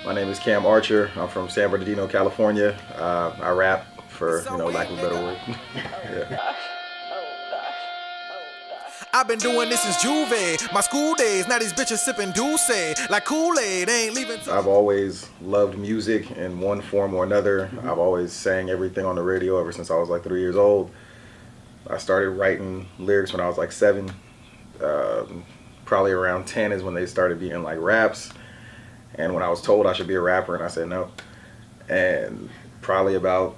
My name is Cam Archer. I'm from San Bernardino, California. I rap for, lack of a better word. Yeah. I've been doing this since Juve, my school days. Now these bitches sipping Douce like Kool-Aid. Ain't leaving. I've always loved music in one form or another. I've always sang everything on the radio ever since I was like 3 years old. I started writing lyrics when I was like 7. Probably around 10 is when they started being like raps. And when I was told I should be a rapper, and I said no. And probably about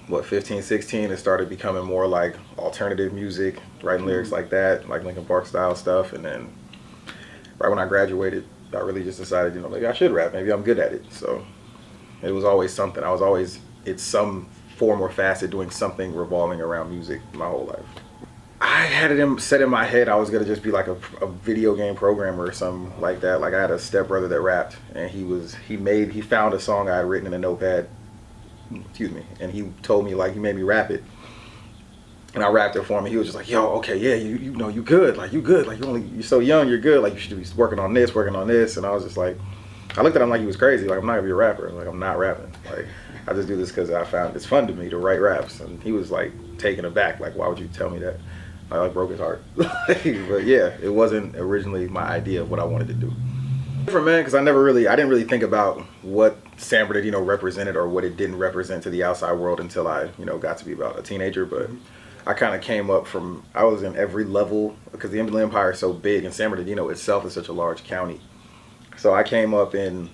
15, 16, it started becoming more like alternative music, writing lyrics like that, like Linkin Park style stuff. And then right when I graduated, I really just decided, maybe I should rap. Maybe I'm good at it. So it was always something. I was always, it's some form or facet doing something revolving around music my whole life. I had it set in my head I was gonna just be like a video game programmer or something like that. Like I had a stepbrother that rapped, and he found a song I had written in a notepad. Excuse me, and he told me, like, he made me rap it, and I rapped it for him. And he was just like, "Yo, okay, yeah, you good, like you're so young, you're good, like you should be working on this." And I was just like, I looked at him like he was crazy, like I'm not gonna be a rapper, like I'm not rapping, like I just do this because I found it's fun to me to write raps. And he was like taken aback, like, why would you tell me that? I like broke his heart. But yeah, it wasn't originally my idea of what I wanted to do. Different, man, because I didn't really think about what San Bernardino represented or what it didn't represent to the outside world until I, got to be about a teenager. But I kind of came up from, I was in every level because the Inland Empire is so big, and San Bernardino itself is such a large county. So I came up in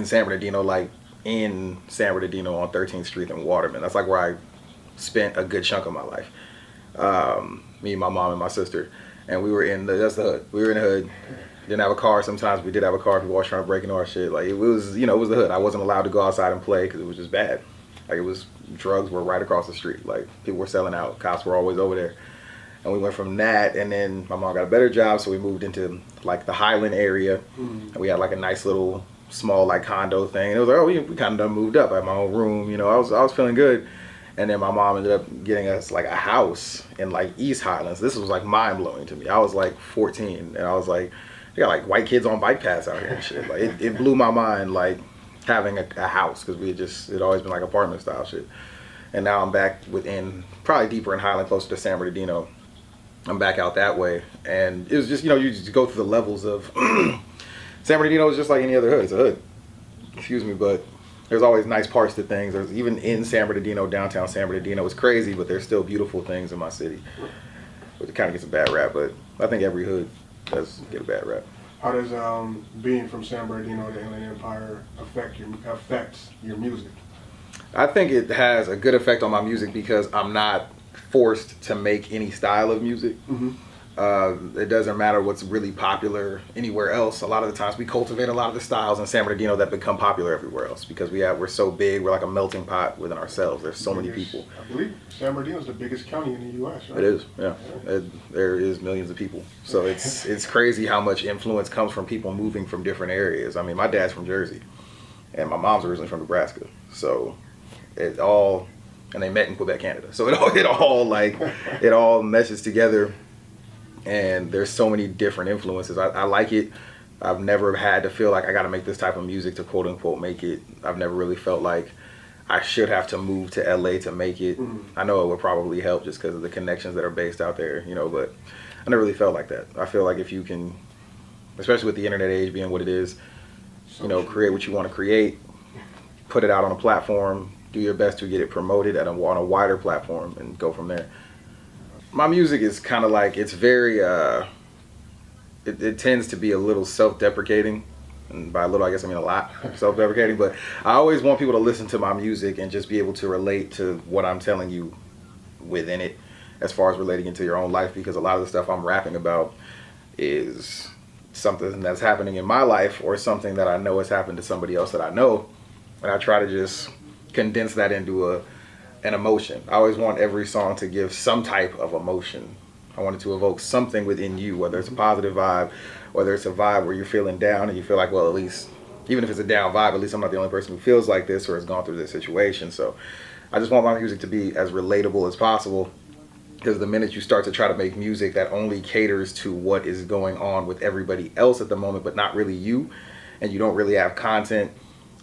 San Bernardino, like in San Bernardino on 13th Street and Waterman. That's like where I spent a good chunk of my life. Me, my mom, and my sister, and we were in that's the hood. We were in the hood. Didn't have a car. Sometimes we did have a car. People always trying to break into our shit. Like it was, it was the hood. I wasn't allowed to go outside and play because it was just bad. Like it was, drugs were right across the street. Like people were selling out. Cops were always over there. And we went from that, and then my mom got a better job, so we moved into like the Highland area, and we had like a nice little small like condo thing. And it was like, oh, we kind of done moved up. I had my own room. I was feeling good. And then my mom ended up getting us like a house in like East Highlands. This was like mind blowing to me. I was like 14, and I was like, they got like white kids on bike paths out here and shit. Like it blew my mind, like having a house, because it always been like apartment style shit. And now I'm back within, probably deeper in Highland, closer to San Bernardino. I'm back out that way, and it was just, you just go through the levels of San Bernardino is just like any other hood. It's a hood. Excuse me, but there's always nice parts to things. There's even in San Bernardino, downtown San Bernardino, it's crazy, but there's still beautiful things in my city. Which kind of gets a bad rap, but I think every hood does get a bad rap. How does being from San Bernardino, the Inland Empire, affects your music? I think it has a good effect on my music because I'm not forced to make any style of music. It doesn't matter what's really popular anywhere else. A lot of the times we cultivate a lot of the styles in San Bernardino that become popular everywhere else because we're so big. We're like a melting pot within ourselves. There's so many people. I believe San Bernardino is the biggest county in the U.S., right? It is, yeah. There is millions of people. So it's crazy how much influence comes from people moving from different areas. I mean, my dad's from Jersey, and my mom's originally from Nebraska. So and they met in Quebec, Canada. So it all meshes together. And there's so many different influences. I like it. I've never had to feel like I got to make this type of music to quote unquote make it. I've never really felt like I should have to move to LA to make it. I know it would probably help just because of the connections that are based out there, but I never really felt like that. I feel like if you can, especially with the internet age being what it is, create what you want to create, put it out on a platform, do your best to get it promoted on a wider platform, and go from there. My music is kind of like, it's very, it tends to be a little self-deprecating. And by a little, I guess I mean a lot, self-deprecating. But I always want people to listen to my music and just be able to relate to what I'm telling you within it, as far as relating into your own life. Because a lot of the stuff I'm rapping about is something that's happening in my life or something that I know has happened to somebody else that I know. And I try to just condense that into an emotion. I always want every song to give some type of emotion. I want it to evoke something within you, whether it's a positive vibe, whether it's a vibe where you're feeling down and you feel like, well, at least, even if it's a down vibe, at least I'm not the only person who feels like this or has gone through this situation. So I just want my music to be as relatable as possible, because the minute you start to try to make music that only caters to what is going on with everybody else at the moment, but not really you, and you don't really have content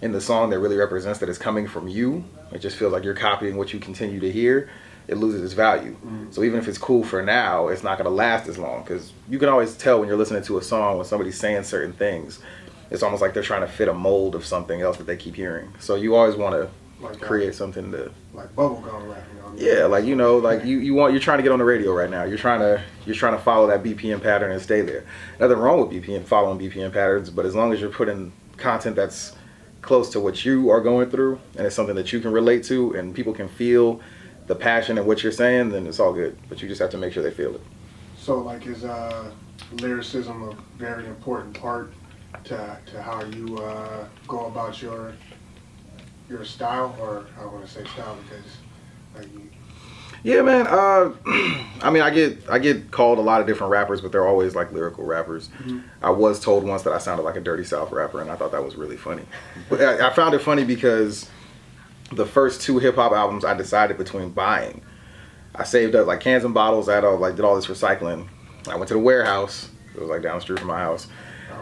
in the song that really represents that it's coming from you, it just feels like you're copying what you continue to hear, it loses its value. So even if it's cool for now, it's not going to last as long, because you can always tell when you're listening to a song when somebody's saying certain things, it's almost like they're trying to fit a mold of something else that they keep hearing. So you always want to create something to, like bubblegum rap, yeah, like, you know, like you're trying to get on the radio right now. You're trying to follow that BPM pattern and stay there. Nothing wrong with following BPM patterns, but as long as you're putting content that's close to what you are going through, and it's something that you can relate to, and people can feel the passion in what you're saying, then it's all good. But you just have to make sure they feel it. So, like, is lyricism a very important part to how you go about your style, or I don't want to say style because like you... Yeah, man. I mean, I get called a lot of different rappers, but they're always like lyrical rappers. I was told once that I sounded like a Dirty South rapper, and I thought that was really funny. But I found it funny because the first 2 hip hop albums I decided between buying. I saved up like cans and bottles. I had did all this recycling. I went to the warehouse. It was like down the street from my house.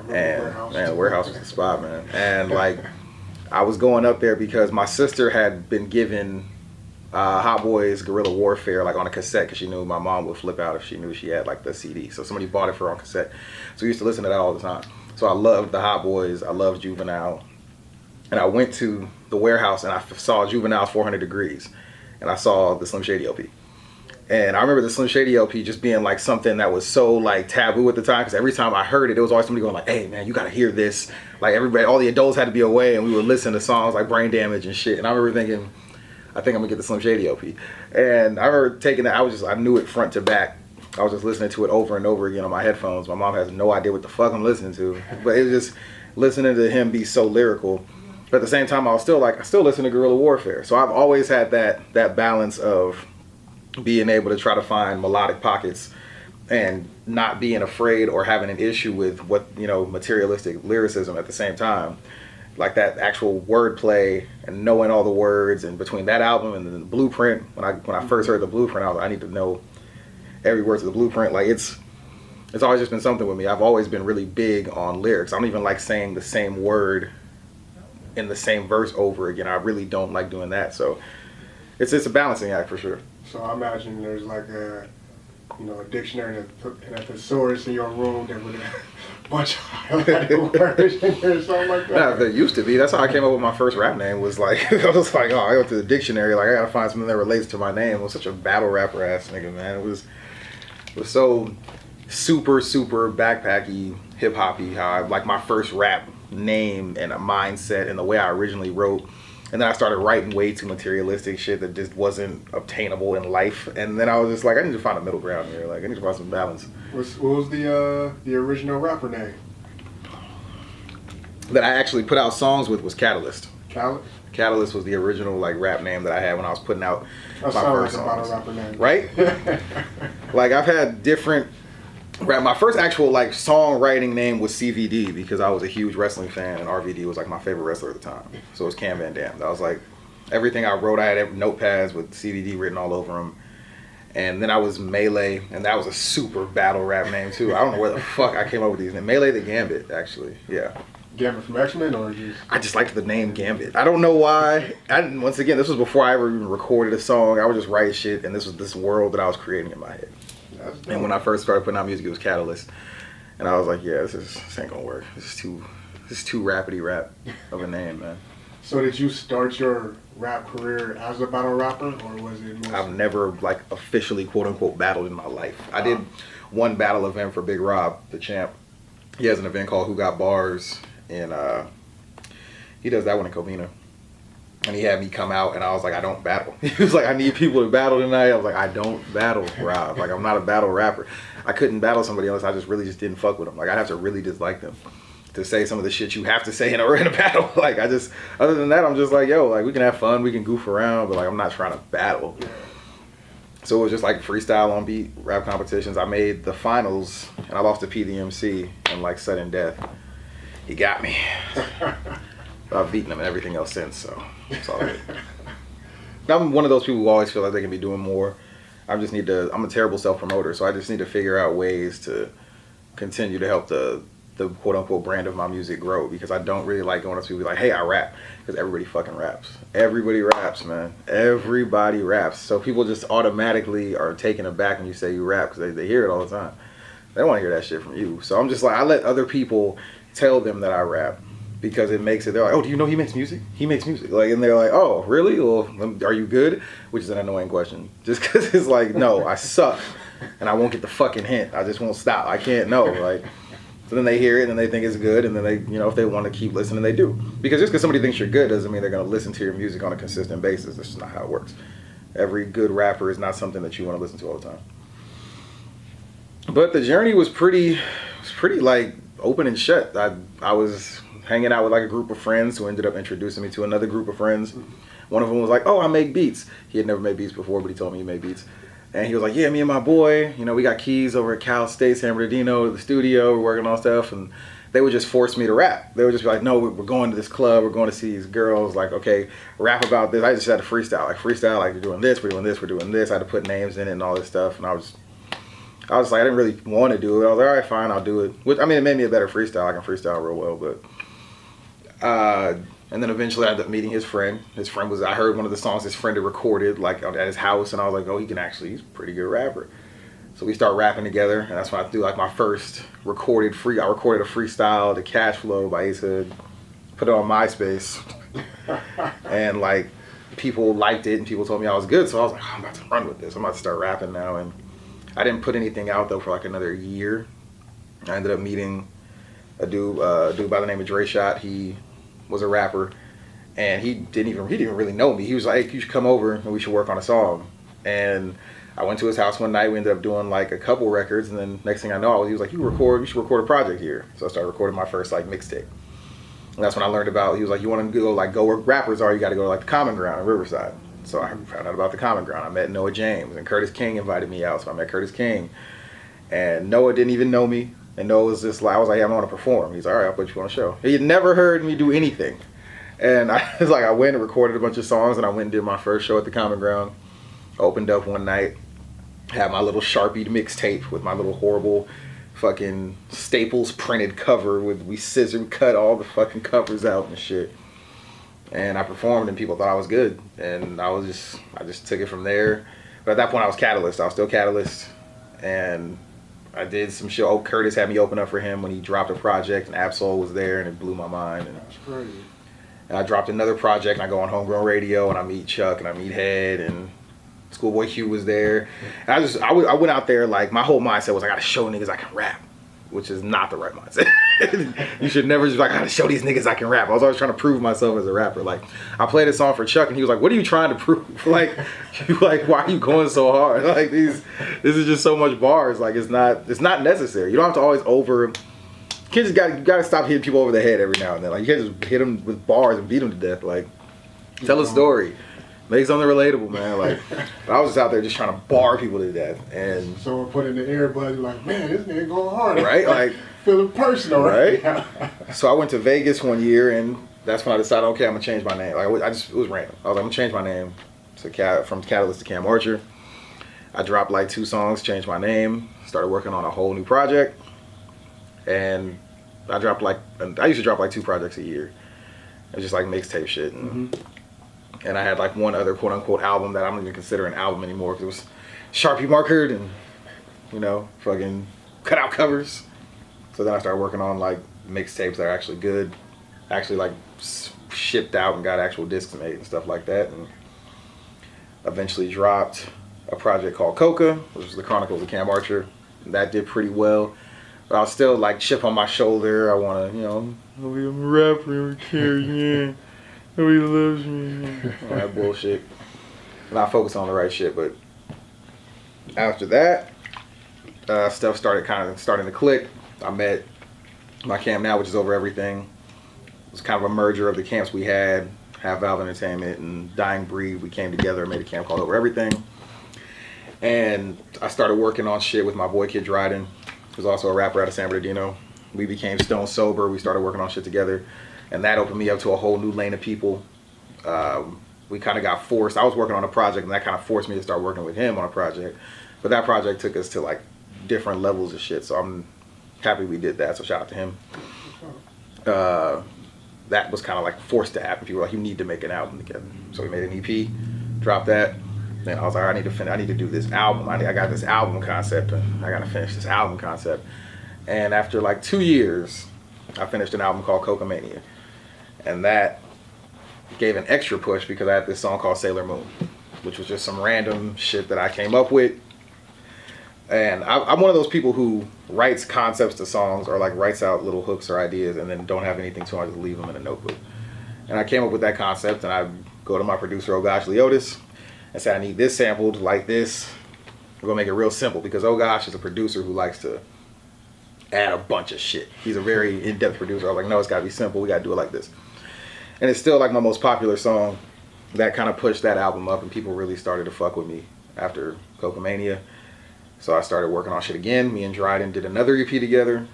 And man, the warehouse was the spot, man. And like, I was going up there because my sister had been given Hot Boys Guerrilla Warfare like on a cassette, because she knew my mom would flip out if she knew she had like the CD. So somebody bought it for her on cassette. So we used to listen to that all the time. So I loved the Hot Boys. I loved Juvenile. And I went to the warehouse and I saw Juvenile's 400 Degrees. And I saw the Slim Shady LP. And I remember the Slim Shady LP just being like something that was so like taboo at the time, because every time I heard it, there was always somebody going like, hey man, you gotta hear this. Like everybody, all the adults had to be away, and we would listen to songs like Brain Damage and shit. And I remember thinking, I think I'm gonna get the Slim Shady LP. And I remember taking that, I knew it front to back. I was just listening to it over and over again on my headphones. My mom has no idea what the fuck I'm listening to. But it was just listening to him be so lyrical. But at the same time, I still listen to Guerrilla Warfare. So I've always had that balance of being able to try to find melodic pockets and not being afraid or having an issue with what, you know, materialistic lyricism at the same time. Like that actual wordplay and knowing all the words, and between that album and then the Blueprint, when I first heard the Blueprint, I was like, I need to know every word to the Blueprint. Like it's always just been something with me. I've always been really big on lyrics. I don't even like saying the same word in the same verse over again. I really don't like doing that. So it's a balancing act for sure. So I imagine there's like a dictionary and a thesaurus in your room that would have a bunch of highlighted words in there or something like that. Yeah, there used to be. That's how I came up with my first rap name. Was like, I was like, oh, I went to the dictionary. Like, I gotta find something that relates to my name. I was such a battle rapper ass nigga, man. It was so super backpacky, hip hoppy. How I like my first rap name and a mindset and the way I originally wrote. And then I started writing way too materialistic shit that just wasn't obtainable in life. And then I was just like, I need to find a middle ground here. Like, I need to find some balance. What was the original rapper name? That I actually put out songs with was Catalyst. Catalyst was the original like rap name that I had when I was putting out my first songs. Rapper name. Right? Like I've had different rap. My first actual like songwriting name was CVD because I was a huge wrestling fan and RVD was like my favorite wrestler at the time. So it was Cam Van Dam. That was like everything I wrote. I had notepads with CVD written all over them. And then I was Melee, and that was a super battle rap name too. I don't know where the fuck I came up with these names. Melee the Gambit, actually. Yeah. Gambit from X-Men, or just... I just liked the name Gambit. I don't know why. Once again, this was before I ever even recorded a song. I would just write shit, and this was this world that I was creating in my head. And when I first started putting out music, it was Catalyst. And I was like, yeah, this ain't gonna work. This is too rapidy rap of a name, man. So did you start your rap career as a battle rapper, or was it more... I've never like officially quote unquote battled in my life. I did one battle event for Big Rob, the champ. He has an event called Who Got Bars, and he does that one in Covina. And he had me come out, and I was like, I don't battle. He was like, I need people to battle tonight. I was like, I don't battle, Rob. Like, I'm not a battle rapper. I couldn't battle somebody else. I just really just didn't fuck with them. Like, I'd have to really dislike them to say some of the shit you have to say in a battle. Like, other than that, I'm just like, yo, like, we can have fun, we can goof around, but like, I'm not trying to battle. So it was just like freestyle on beat rap competitions. I made the finals, and I lost to P the MC in like sudden death. He got me. I've beaten him and everything else since, so it's all good. I'm one of those people who always feel like they can be doing more. I'm a terrible self-promoter, so I just need to figure out ways to continue to help the the quote unquote brand of my music grow, because I don't really like going up to people like, hey, I rap, because everybody fucking raps. Everybody raps, man. Everybody raps. So people just automatically are taken aback when you say you rap, because they hear it all the time. They don't want to hear that shit from you. So I'm just like, I let other people tell them that I rap, because it makes it, they're like, oh, do you know he makes music? He makes music. Like, and they're like, oh, really? Well, are you good? Which is an annoying question. Just because it's like, no, I suck. And I won't get the fucking hint. I just won't stop. I can't know. Like, so then they hear it and they think it's good, and then they, you know, if they want to keep listening, they do. Because just because somebody thinks you're good doesn't mean they're going to listen to your music on a consistent basis. That's just not how it works. Every good rapper is not something that you want to listen to all the time. But the journey was pretty like open and shut. I was hanging out with like a group of friends who ended up introducing me to another group of friends. One of them was like, oh, I make beats. He had never made beats before, but he told me he made beats. And he was like, yeah, me and my boy, you know, we got keys over at Cal State, San Bernardino, the studio, we're working on stuff. And they would just force me to rap. They would just be like, no, we're going to this club, we're going to see these girls. Like, okay, rap about this. I just had to freestyle. Like, we're doing this, we're doing this, we're doing this. I had to put names in it and all this stuff. And I was like, I didn't really want to do it. I was like, all right, fine, I'll do it. Which, I mean, it made me a better freestyle. I can freestyle real well, but... and then eventually I ended up meeting his friend. His friend was, I heard one of the songs his friend had recorded like at his house, and I was like, oh, he's a pretty good rapper. So we start rapping together, and that's when I do like my first I recorded a freestyle, The Cash Flow by Ace Hood, put it on MySpace, and like people liked it, and people told me I was good, so I was like, oh, I'm about to run with this. I'm about to start rapping now. And I didn't put anything out though for like another year. I ended up meeting a dude by the name of Dre Shot. He was a rapper, and he didn't even really know me. He was like, hey, you should come over and we should work on a song. And I went to his house one night. We ended up doing like a couple records, and then next thing I know, he was like, you should record a project here. So I started recording my first like mixtape. And that's when I learned about, he was like, you want to go where rappers are, you got to go to like the Common Ground in Riverside. So I found out about the Common Ground. I met Noah James, and Curtis King invited me out. So I met Curtis King, and Noah didn't even know me. And Noah was just like, I was like, hey, I want to perform. He's like, all right, I'll put you on a show. He had never heard me do anything. And I was like, I went and recorded a bunch of songs, and I went and did my first show at the Common Ground. Opened up one night, had my little Sharpied mixtape with my little horrible fucking Staples printed cover we scissor cut all the fucking covers out and shit. And I performed, and people thought I was good. And I just took it from there. But at that point I was Catalyst. I was still Catalyst. And I did some show. Oh, Curtis had me open up for him when he dropped a project, and Absol was there, and it blew my mind. And, That's crazy. And I dropped another project, and I go on Homegrown Radio, and I meet Chuck, and I meet Head, and Schoolboy Q was there. And I went out there, like, my whole mindset was I gotta show niggas I can rap, which is not the right mindset. You should never just be like, I gotta show these niggas I can rap. I was always trying to prove myself as a rapper. Like, I played a song for Chuck, and he was like, what are you trying to prove? Like, why are you going so hard? Like, this is just so much bars. Like, it's not necessary. You don't have to always you gotta stop hitting people over the head every now and then. Like, you can't just hit them with bars and beat them to death. Like, tell a story. Make something relatable, man. Like, I was just out there just trying to bar people to death. And someone put in the earbuds, like, man, this nigga going hard. Right? Like, feeling personal, right? So I went to Vegas one year, and that's when I decided, okay, I'm gonna change my name. Like, it was random. I was like, I'm gonna change my name from Catalyst to Cam Archer. I dropped like 2 songs, changed my name, started working on a whole new project, and I used to drop like 2 projects a year. It was just like mixtape shit. And I had like one other quote unquote album that I don't even consider an album anymore, because it was Sharpie markered and, you know, fucking cut out covers. So then I started working on like mixtapes that are actually good, actually like shipped out and got actual discs made and stuff like that. And eventually dropped a project called Coca, which was the Chronicles of Cam Archer. That did pretty well. But I was still like chip on my shoulder. I want to, you know, I'm a rapper, I care, yeah. Nobody loves me. All that bullshit. Not focus on the right shit. But after that, stuff started starting to click. I met my camp now, which is Over Everything. It was kind of a merger of the camps we had, Half Valve Entertainment and Dying Breed. We came together and made a camp called Over Everything. And I started working on shit with my boy Kid Dryden, who's also a rapper out of San Bernardino. We became stone sober. We started working on shit together. And that opened me up to a whole new lane of people. We kind of got forced. I was working on a project, and that kind of forced me to start working with him on a project. But that project took us to like different levels of shit. So I'm happy we did that. So shout out to him. That was kind of like forced to happen. People were like, you need to make an album together. So we made an EP, dropped that. Then I was like, I need to do this album. I got this album concept, and I got to finish this album concept. And after like 2 years, I finished an album called Cocomania. And that gave an extra push because I had this song called Sailor Moon, which was just some random shit that I came up with. And I'm one of those people who writes concepts to songs or like writes out little hooks or ideas and then don't have anything to, I just leave them in a notebook. And I came up with that concept, and I go to my producer, Oh Gosh Leotis, and say, I need this sampled like this. We're gonna make it real simple because Oh Gosh is a producer who likes to add a bunch of shit. He's a very in-depth producer. I was like, no, it's gotta be simple. We gotta do it like this. And it's still like my most popular song. That kind of pushed that album up, and people really started to fuck with me after Cocomania. So I started working on shit again. Me and Dryden did another EP together.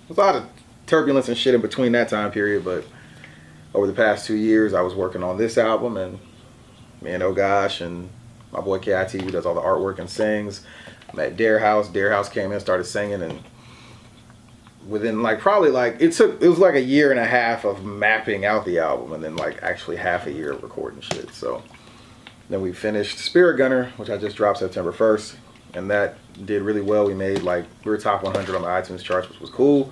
There's a lot of turbulence and shit in between that time period, but over the past 2 years, I was working on this album, and me and Oh Gosh and my boy KIT, who does all the artwork and sings, met Dare House. Dare House came in, started singing, and within like probably like it was like a year and a half of mapping out the album, and then like actually half a year of recording shit. So then we finished Spirit Gunner, which I just dropped September 1st, and that did really well. We were top 100 on the iTunes charts, which was cool.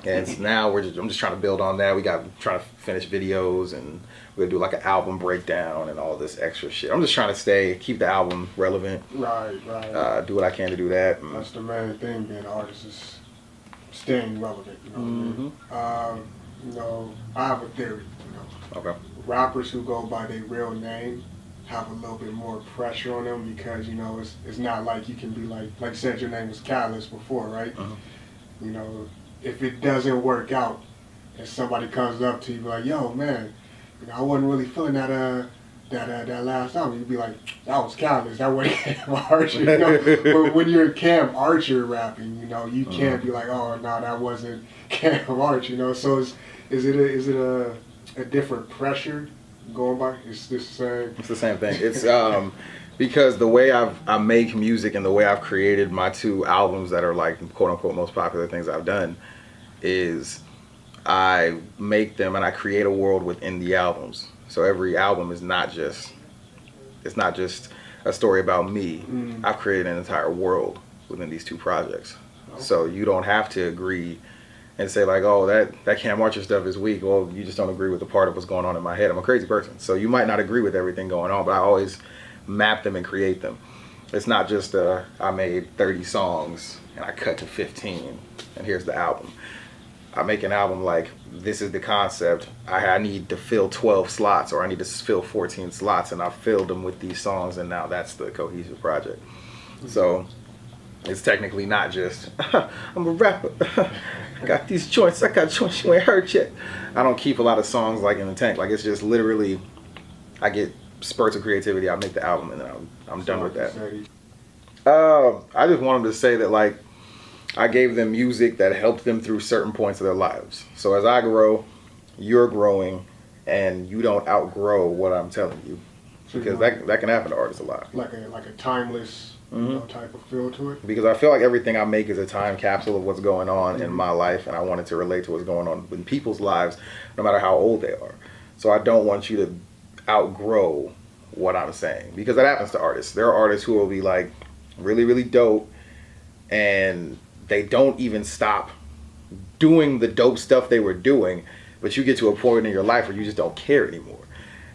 And now I'm just trying to build on that. Trying to finish videos, and we're gonna do like an album breakdown and all this extra shit. I'm just trying to keep the album relevant. Right. Do what I can to do that. That's the main thing, being an artist, is staying relevant. You know what I mean? You know, I have a theory. You know, Okay. rappers who go by their real name have a little bit more pressure on them because, you know, it's not like you can be like you said, your name was Catalyst before, right? You know, if it doesn't work out and somebody comes up to you like, yo, man, you know, I wasn't really feeling that last album, you'd be like, that was Catalyst, that wasn't Cam Archer, you know? But when you're Cam Archer rapping, you know, you can't be like, oh, no, that wasn't Cam Archer, you know? So is it a different pressure going by? It's the same? It's the same thing. It's because the way I make music and the way I've created my 2 albums that are like quote unquote most popular things I've done is I make them and I create a world within the albums. So every album is not just a story about me. I've created an entire world within these 2 projects. So you don't have to agree and say like, oh, that Cam Archer stuff is weak. Well, you just don't agree with the part of what's going on in my head. I'm a crazy person. So you might not agree with everything going on, but I always map them and create them. It's not just I made 30 songs and I cut to 15 and here's the album. I make an album like, this is the concept. I need to fill 12 slots, or I need to fill 14 slots, and I filled them with these songs, and now that's the cohesive project. So it's technically not just, I'm a rapper. I got these joints. I got joints you ain't heard yet. I don't keep a lot of songs like in the tank. Like, it's just literally, I get spurts of creativity. I make the album, and then I'm done with that. I just want them to say that, like, I gave them music that helped them through certain points of their lives. So as I grow, you're growing, and you don't outgrow what I'm telling you, because that can happen to artists a lot. Like a timeless you know, type of feel to it. Because I feel like everything I make is a time capsule of what's going on in my life, and I want it to relate to what's going on in people's lives, no matter how old they are. So I don't want you to outgrow what I'm saying, because that happens to artists. There are artists who will be like really, really dope, and they don't even stop doing the dope stuff they were doing, but you get to a point in your life where you just don't care anymore.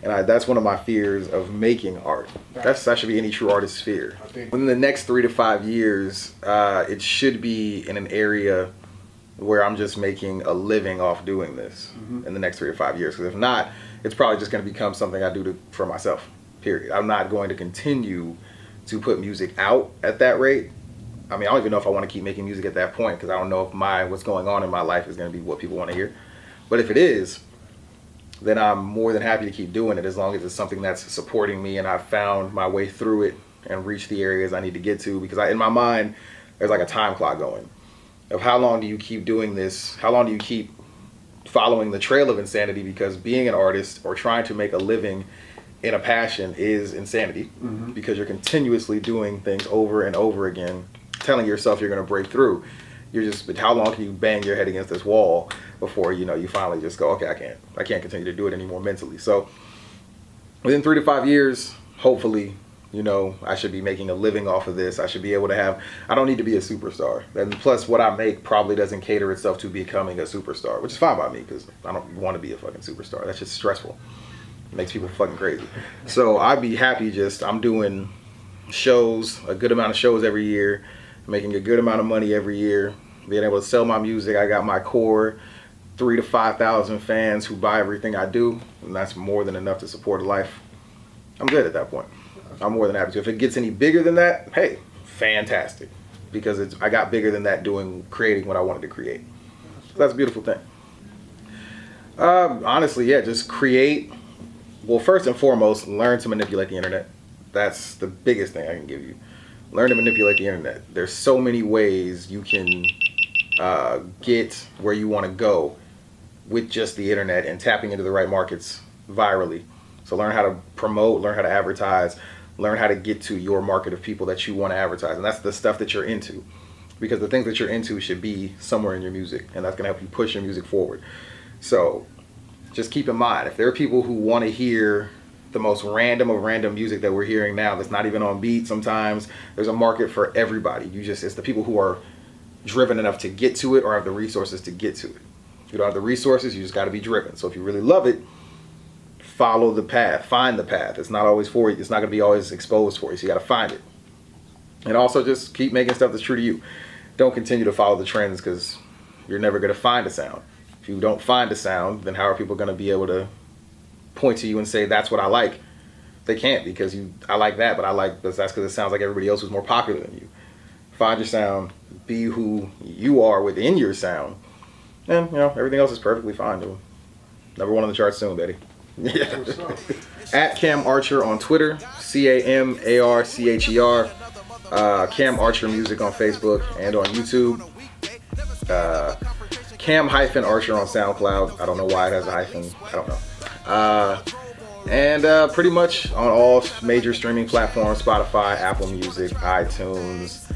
And that's one of my fears of making art. That should be any true artist's fear. Within the next 3 to 5 years, it should be in an area where I'm just making a living off doing this in the next 3 to 5 years. Because if not, it's probably just going to become something I do for myself, period. I'm not going to continue to put music out at that rate. I mean, I don't even know if I want to keep making music at that point, because I don't know if what's going on in my life is going to be what people want to hear. But if it is, then I'm more than happy to keep doing it, as long as it's something that's supporting me and I've found my way through it and reached the areas I need to get to. Because in my mind, there's like a time clock going of how long do you keep doing this? How long do you keep following the trail of insanity? Because being an artist or trying to make a living in a passion is insanity, because you're continuously doing things over and over again telling yourself you're going to break through. You're just, but how long can you bang your head against this wall before, you know, you finally just go, okay, I can't continue to do it anymore mentally. So within 3 to 5 years, hopefully, you know, I should be making a living off of this. I should be able to have, I don't need to be a superstar. And plus what I make probably doesn't cater itself to becoming a superstar, which is fine by me because I don't want to be a fucking superstar. That's just stressful. It makes people fucking crazy. So I'd be happy just, I'm doing shows, a good amount of shows every year, making a good amount of money every year, being able to sell my music. I got my core 3,000 to 5,000 fans who buy everything I do, and that's more than enough to support a life. I'm good at that point. I'm more than happy to. If it gets any bigger than that, hey, fantastic. Because I got bigger than that creating what I wanted to create. So that's a beautiful thing. Honestly, yeah, just create. Well, first and foremost, learn to manipulate the internet. That's the biggest thing I can give you. Learn to manipulate the internet. There's so many ways you can get where you want to go with just the internet and tapping into the right markets virally. So learn how to promote, learn how to advertise, learn how to get to your market of people that you want to advertise. And that's the stuff that you're into. Because the things that you're into should be somewhere in your music. And that's going to help you push your music forward. So just keep in mind, if there are people who want to hear the most random of random music that we're hearing now that's not even on beat sometimes, there's a market for everybody. It's the people who are driven enough to get to it or have the resources to get to it. If you don't have the resources, you just got to be driven. So if you really love it, follow the path, find the path. It's not always for you. It's not going to be always exposed for you. So you got to find it. And also just keep making stuff that's true to you. Don't continue to follow the trends because you're never going to find a sound. If you don't find a sound, then how are people going to be able to point to you and say, that's what I like? They can't, because I like that, but that's because it sounds like everybody else who's more popular than you. Find your sound, be who you are within your sound, and you know, everything else is perfectly fine. Dude. Number one on the charts soon, Betty. Yeah. At Cam Archer on Twitter, CAMARCHER. Cam Archer Music on Facebook and on YouTube. Cam-Archer on SoundCloud. I don't know why it has a hyphen. I don't know. And pretty much on all major streaming platforms: Spotify, Apple Music, iTunes,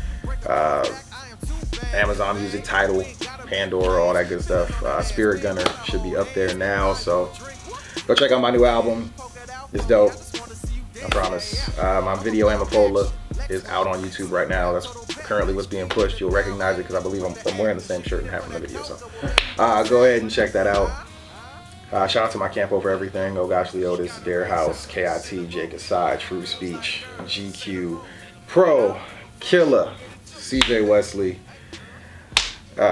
Amazon Music, Tidal, Pandora, all that good stuff. Spirit Gunner should be up there now, so go check out my new album. It's dope, I promise. My video Amapola is out on YouTube right now. That's currently what's being pushed. You'll recognize it because I believe I'm wearing the same shirt and hat from the video. So go ahead and check that out. Shout out to my camp over everything: Oh Gosh Leotis, Dare House, KIT, Jake Asai, True Speech, GQ, Pro, Killa, CJ Wesley.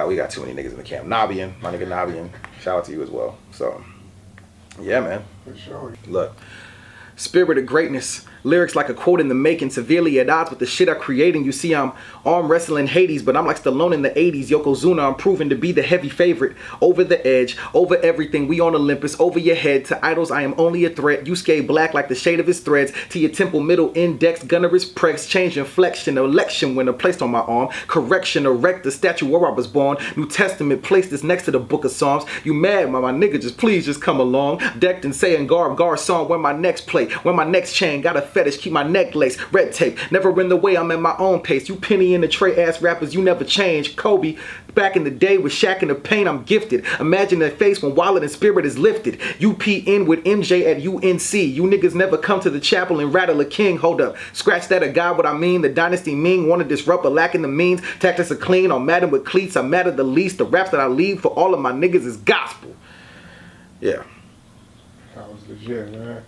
We got too many niggas in the camp. Nabian, my nigga Nabian. Shout out to you as well. So yeah, man. For sure. Look. Spirit of greatness, lyrics like a quote in the making, severely at odds with the shit I'm creating. You see, I'm arm wrestling Hades, but I'm like Stallone in the 80s. Yokozuna, I'm proven to be the heavy favorite. Over the edge, over everything, we on Olympus. Over your head, to idols I am only a threat. You skate black like the shade of his threads. To your temple middle index, gunnerous prex. Change inflection, election winner placed on my arm. Correction, erect the statue where I was born. New Testament, place this next to the book of Psalms. You mad, my nigga, just come along. Decked and saying guard song when my next play. When my next chain, got a fetish, keep my neck laced. Red tape, never in the way, I'm at my own pace. You penny in the tray ass rappers, you never change. Kobe, back in the day with Shaq in the paint, I'm gifted. Imagine that face when Wallet and Spirit is lifted. UPN with MJ at UNC. You niggas never come to the chapel and rattle a king. Hold up, scratch that, a god what I mean. The dynasty mean, wanna disrupt but lacking the means. Tactics are clean, I'm Madden with cleats. I'm mad at the least. The raps that I leave for all of my niggas is gospel. Yeah. That was legit, man.